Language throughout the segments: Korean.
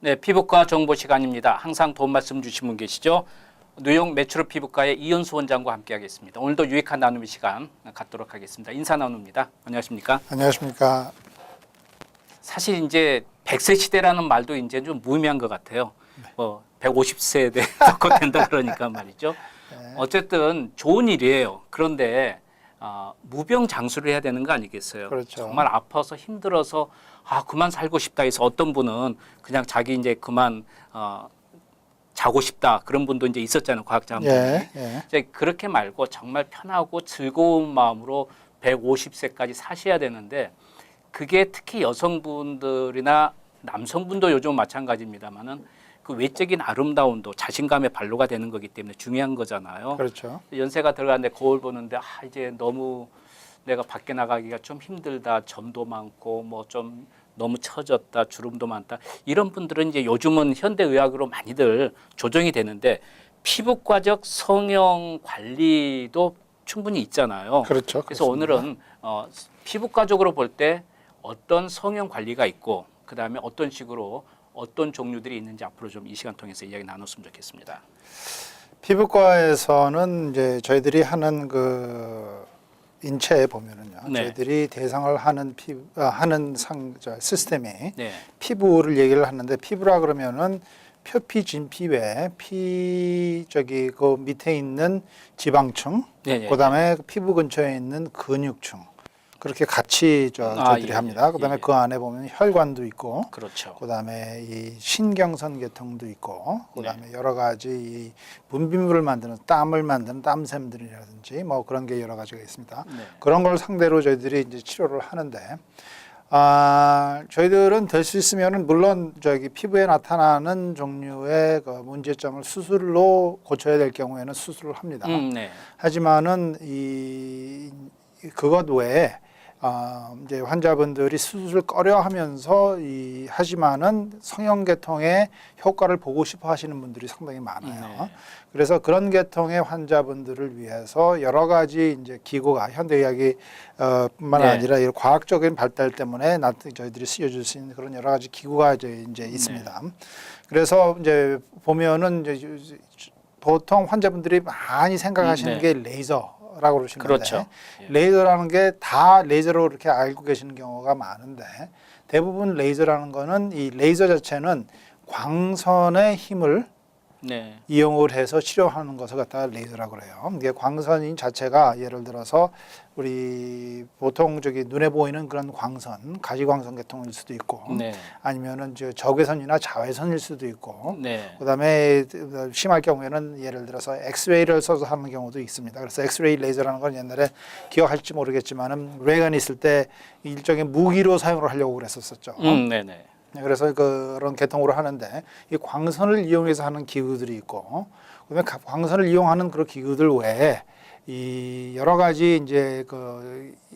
네, 피부과 정보 시간입니다. 항상 도움 말씀 주신 분 계시죠? 뉴욕 메트로 피부과의 이현수 원장과 함께하겠습니다. 오늘도 유익한 나눔의 시간 갖도록 하겠습니다. 인사 나눕니다. 안녕하십니까? 안녕하십니까? 사실 이제 100세 시대라는 말도 이제 좀 무의미한 것 같아요. 뭐 150세대 더 된다 그러니까 말이죠. 어쨌든 좋은 일이에요. 그런데 무병장수를 해야 되는 거 아니겠어요? 그렇죠. 정말 아파서 힘들어서 그만 살고 싶다 해서 어떤 분은 그냥 자기 이제 그만 자고 싶다 그런 분도 이제 있었잖아요. 과학자분들이. 이제 그렇게 말고 정말 편하고 즐거운 마음으로 150세까지 사셔야 되는데 그게 특히 여성분들이나 남성분도 요즘 마찬가지입니다만은 그 외적인 아름다움도 자신감의 발로가 되는 거기 때문에 중요한 거잖아요. 그렇죠. 연세가 들어가는데 거울 보는데 이제 너무 내가 밖에 나가기가 좀 힘들다. 점도 많고 뭐 좀 너무 처졌다. 주름도 많다. 이런 분들은 이제 요즘은 현대의학으로 많이들 조정이 되는데 피부과적 성형 관리도 충분히 있잖아요. 그렇죠. 그래서 그렇습니다. 오늘은 피부과적으로 볼 때 어떤 성형 관리가 있고 그다음에 어떤 식으로 어떤 종류들이 있는지 앞으로 좀 이 시간 통해서 이야기 나눴으면 좋겠습니다. 피부과에서는 이제 저희들이 하는 그 인체에 보면은요, 네. 저희들이 대상을 하는 시스템이 네. 피부를 얘기를 하는데 피부라 그러면은 표피, 진피 외에 그 밑에 있는 지방층, 네. 그다음에 피부 근처에 있는 근육층. 그렇게 같이 저희들이 합니다. 그다음에 그 안에 보면 혈관도 있고, 그렇죠. 그다음에 이 신경선 계통도 있고, 그다음에 여러 가지 이 분비물을 만드는 땀을 만드는 땀샘들이라든지 뭐 그런 게 여러 가지가 있습니다. 네. 그런 걸 상대로 저희들이 이제 치료를 하는데, 저희들은 될 수 있으면은 물론 피부에 나타나는 종류의 그 문제점을 수술로 고쳐야 될 경우에는 수술을 합니다. 네. 하지만은 그것 외에 이제 환자분들이 수술을 꺼려하면서 하지만은 성형 계통의 효과를 보고 싶어 하시는 분들이 상당히 많아요. 네. 그래서 그런 계통의 환자분들을 위해서 여러 가지 이제 기구가 현대의학이 뿐만 아니라 이 과학적인 발달 때문에 저희들이 쓰여줄 수 있는 그런 여러 가지 기구가 이제 있습니다. 그래서 이제 보면은 이제 보통 환자분들이 많이 생각하시는 게 레이저. 라고 그러시는데 그렇죠. 레이저라는 게 다 레이저로 이렇게 알고 계시는 경우가 많은데 대부분 레이저라는 거는 이 레이저 자체는 광선의 힘을 이용을 해서 치료하는 것을 갖다가 레이저라고 그래요. 이게 광선 자체가 예를 들어서 우리 보통 눈에 보이는 그런 광선, 가시광선 계통일 수도 있고 아니면은 적외선이나 자외선일 수도 있고 그다음에 심할 경우에는 예를 들어서 엑스레이를 써서 하는 경우도 있습니다. 그래서 엑스레이 레이저라는 건 옛날에 기억할지 모르겠지만은 레이건 있을 때 일종의 무기로 사용을 하려고 그랬었죠. 그래서 그런 계통으로 하는데 이 광선을 이용해서 하는 기구들이 있고 그다음에 광선을 이용하는 그런 기구들 외에 이 여러 가지 이제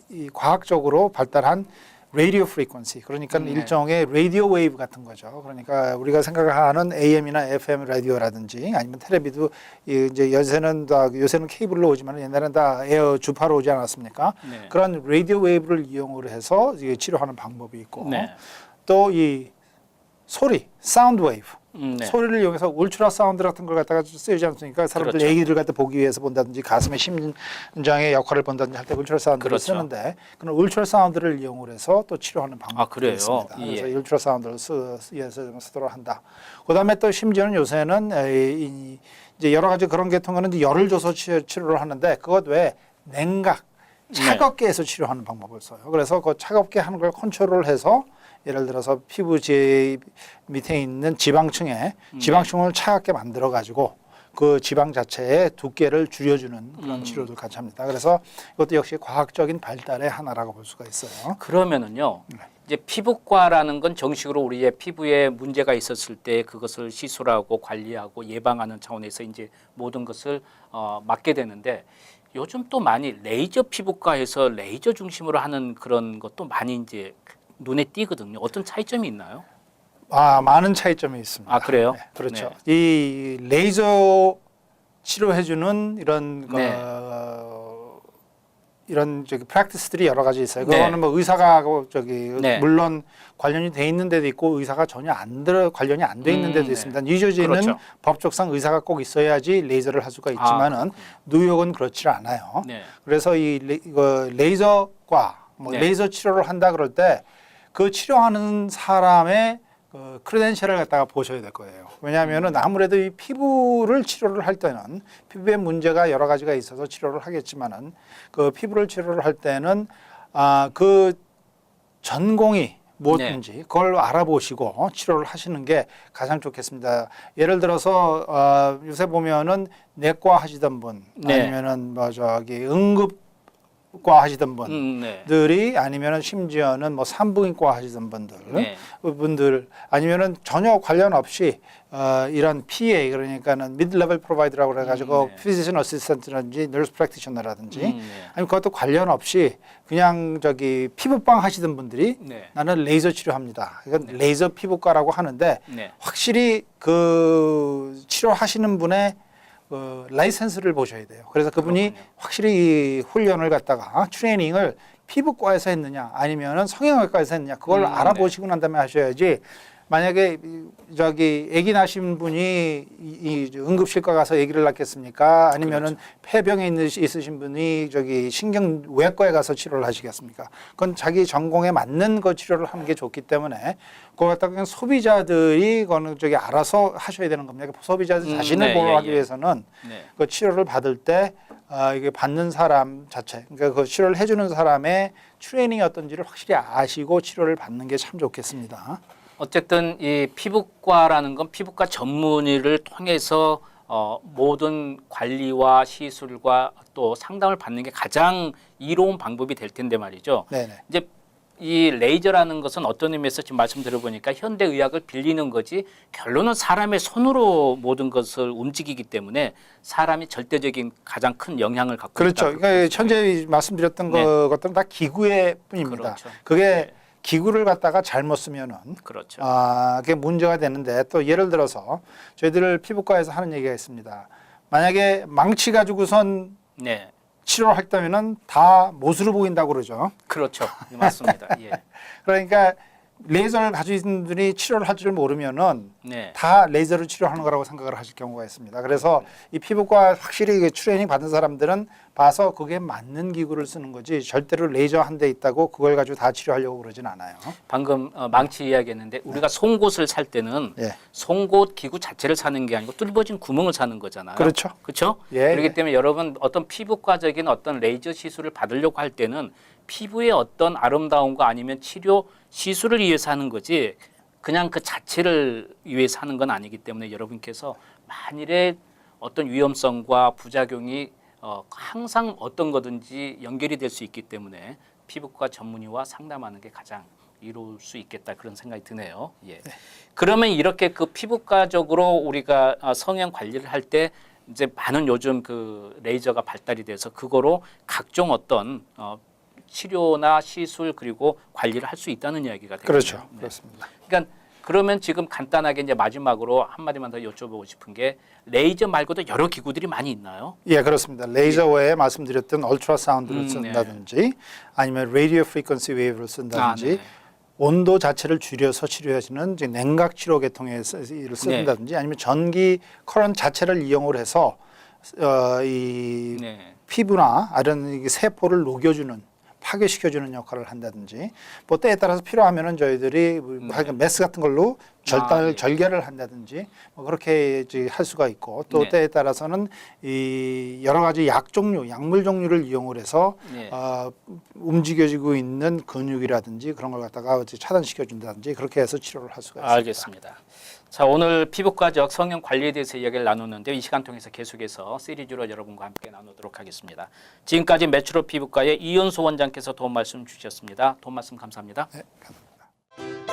이 과학적으로 발달한 라디오 프리퀀시 그러니까 일종의 라디오 웨이브 같은 거죠. 그러니까 우리가 생각하는 AM이나 FM 라디오라든지 아니면 텔레비도 이제 요새는 케이블로 오지만 옛날에는 다 에어 주파로 오지 않았습니까? 그런 라디오 웨이브를 이용을 해서 치료하는 방법이 있고 또 이 소리, 사운드 웨이브, 소리를 이용해서 울트라 사운드 같은 걸 갖다가 쓰이지 않습니까? 사람들 얘기들 갖다 보기 위해서 본다든지 가슴의 심장의 역할을 본다든지 할 때 울트라 사운드를 쓰는데 그런 울트라 사운드를 이용을 해서 또 치료하는 방법이 있습니다. 그래서 울트라 사운드를 쓰도록 한다. 그다음에 또 심지어는 요새는 이제 여러 가지 그런 계통은 열을 줘서 치료를 하는데 그것 외에 냉각, 차갑게 해서 치료하는 방법을 써요. 그래서 그 차갑게 하는 걸 컨트롤해서 예를 들어서 피부 밑에 있는 지방층에 지방층을 차갑게 만들어 가지고 그 지방 자체의 두께를 줄여주는 그런 치료도 같이 합니다. 그래서 이것도 역시 과학적인 발달의 하나라고 볼 수가 있어요. 그러면은요, 이제 피부과라는 건 정식으로 우리의 피부에 문제가 있었을 때 그것을 시술하고 관리하고 예방하는 차원에서 이제 모든 것을 맡게 되는데 요즘 또 많이 레이저 피부과에서 레이저 중심으로 하는 그런 것도 많이 이제 눈에 띄거든요. 어떤 차이점이 있나요? 많은 차이점이 있습니다. 그래요? 네, 그렇죠. 이 레이저 치료해주는 이런 이런 저기 프랙티스들이 여러 가지 있어요. 네. 그거는 뭐 의사가 저기 네. 물론 관련이 돼 있는 데도 있고 의사가 전혀 관련이 안 돼 있는 데도 네. 있습니다. 뉴저지는 그렇죠. 법적상 의사가 꼭 있어야지 레이저를 할 수가 있지만은 뉴욕은 그렇지 않아요. 네. 그래서 이거 레이저과 뭐 네. 레이저 치료를 한다 그럴 때 그 치료하는 사람의 그 크레덴셜을 갖다가 보셔야 될 거예요. 왜냐하면은 아무래도 이 피부를 치료를 할 때는 피부에 문제가 여러 가지가 있어서 치료를 하겠지만은 그 피부를 치료를 할 때는 그 전공이 무엇인지 그걸 알아보시고 치료를 하시는 게 가장 좋겠습니다. 예를 들어서 요새 보면은 내과 하시던 분 네. 아니면은 뭐 저기 응급과 하시던 네. 분들이 아니면은 심지어는 뭐 산부인과 하시던 분들 네. 분들 아니면은 전혀 관련 없이 이런 PA 그러니까는 미드 레벨 프로바이더라고 그래가지고 네. 피지션 어시스턴트라든지 너스 프랙티셔너라든지 네. 아니 그것도 관련 없이 그냥 저기 피부방 하시던 분들이 네. 나는 레이저 치료합니다. 이건 네. 레이저 피부과라고 하는데 네. 확실히 그 치료하시는 분의 라이센스를 보셔야 돼요. 그래서 그분이 그렇군요. 확실히 이 훈련을 갖다가 트레이닝을 피부과에서 했느냐 아니면은 성형외과에서 했느냐 그걸 알아보시고 난 다음에 하셔야지. 만약에 저기 아기 낳으신 분이 이 응급실과 가서 아기를 낳겠습니까? 아니면은 그렇죠. 폐병에 있으신 분이 저기 신경외과에 가서 치료를 하시겠습니까? 그건 자기 전공에 맞는 거 치료를 하는 게 좋기 때문에 그거 갖다가 그냥 소비자들이 그거는 저기 알아서 하셔야 되는 겁니다. 소비자들 자신을 네, 보호하기 예, 예. 위해서는 네. 그 치료를 받을 때 이게 받는 사람 자체, 그러니까 그 치료를 해주는 사람의 트레이닝이 어떤지를 확실히 아시고 치료를 받는 게 참 좋겠습니다. 어쨌든 이 피부과라는 건 피부과 전문의를 통해서 모든 관리와 시술과 또 상담을 받는 게 가장 이로운 방법이 될 텐데 말이죠. 네네. 이제 이 레이저라는 것은 어떤 의미에서 지금 말씀 들어보니까 현대 의학을 빌리는 거지 결론은 사람의 손으로 모든 것을 움직이기 때문에 사람이 절대적인 가장 큰 영향을 갖고 그렇죠. 있다. 그러니까 현재 말씀드렸던 네. 것들은 다 기구의 뿐입니다. 그렇죠. 그게 네. 기구를 갖다가 잘못 쓰면은 그렇죠. 그게 문제가 되는데 또 예를 들어서 저희들 피부과에서 하는 얘기가 있습니다. 만약에 망치 가지고선 네. 치료를 했다면은 다 못으로 보인다고 그러죠. 그렇죠. 맞습니다. 예. 그러니까 레이저를 가지고 있는 분들이 치료를 할 줄 모르면은 네. 다 레이저로 치료하는 거라고 생각을 하실 경우가 있습니다. 그래서 이 피부과 확실히 트레이닝 받은 사람들은 봐서 그게 맞는 기구를 쓰는 거지 절대로 레이저 한 대 있다고 그걸 가지고 다 치료하려고 그러진 않아요. 방금 망치 이야기했는데 우리가 송곳을 살 때는 예. 송곳 기구 자체를 사는 게 아니고 뚫어진 구멍을 사는 거잖아요. 그렇죠. 그렇죠? 예, 그렇기 예. 때문에 여러분 어떤 피부과적인 어떤 레이저 시술을 받으려고 할 때는 피부의 어떤 아름다움과 아니면 치료 시술을 위해서 하는 거지 그냥 그 자체를 위해서 하는 건 아니기 때문에 여러분께서 만일에 어떤 위험성과 부작용이 항상 어떤 거든지 연결이 될 수 있기 때문에 피부과 전문의와 상담하는 게 가장 이로울 수 있겠다 그런 생각이 드네요. 예. 그러면 이렇게 그 피부과적으로 우리가 성형 관리를 할 때 이제 많은 요즘 그 레이저가 발달이 돼서 그거로 각종 어떤 치료나 시술 그리고 관리를 할 수 있다는 이야기가 되겠네요. 그렇죠. 네. 그렇습니다. 그러니까 그러면 지금 간단하게 이제 마지막으로 한 마디만 더 여쭤보고 싶은 게 레이저 말고도 여러 기구들이 많이 있나요? 예, 그렇습니다. 레이저 외에 말씀드렸던 울트라사운드를 네. 쓴다든지 아니면 라디오 프리퀀시 웨이브를 쓴다든지 네. 온도 자체를 줄여서 치료하시는 이제 냉각 치료 계통의 일을 쓴다든지 아니면 전기 커런 자체를 이용을 해서 이 네. 피부나 이런 세포를 녹여주는 파괴시켜주는 역할을 한다든지 뭐 때에 따라서 필요하면은 저희들이 메스 같은 걸로 예. 절개를 한다든지 뭐 그렇게 이제 할 수가 있고 또 네. 때에 따라서는 이 여러 가지 약물 종류를 이용을 해서 네. 움직여지고 있는 근육이라든지 그런 걸 갖다가 이제 차단시켜 준다든지 그렇게 해서 치료를 할 수가 있습니다. 알겠습니다. 자, 오늘 피부과적 성형 관리에 대해서 이야기를 나눴는데 이 시간 통해서 계속해서 시리즈로 여러분과 함께 나누도록 하겠습니다. 지금까지 메트로 피부과의 이현수 원장께서 도움 말씀 주셨습니다. 도움 말씀 감사합니다. 네, 감사합니다.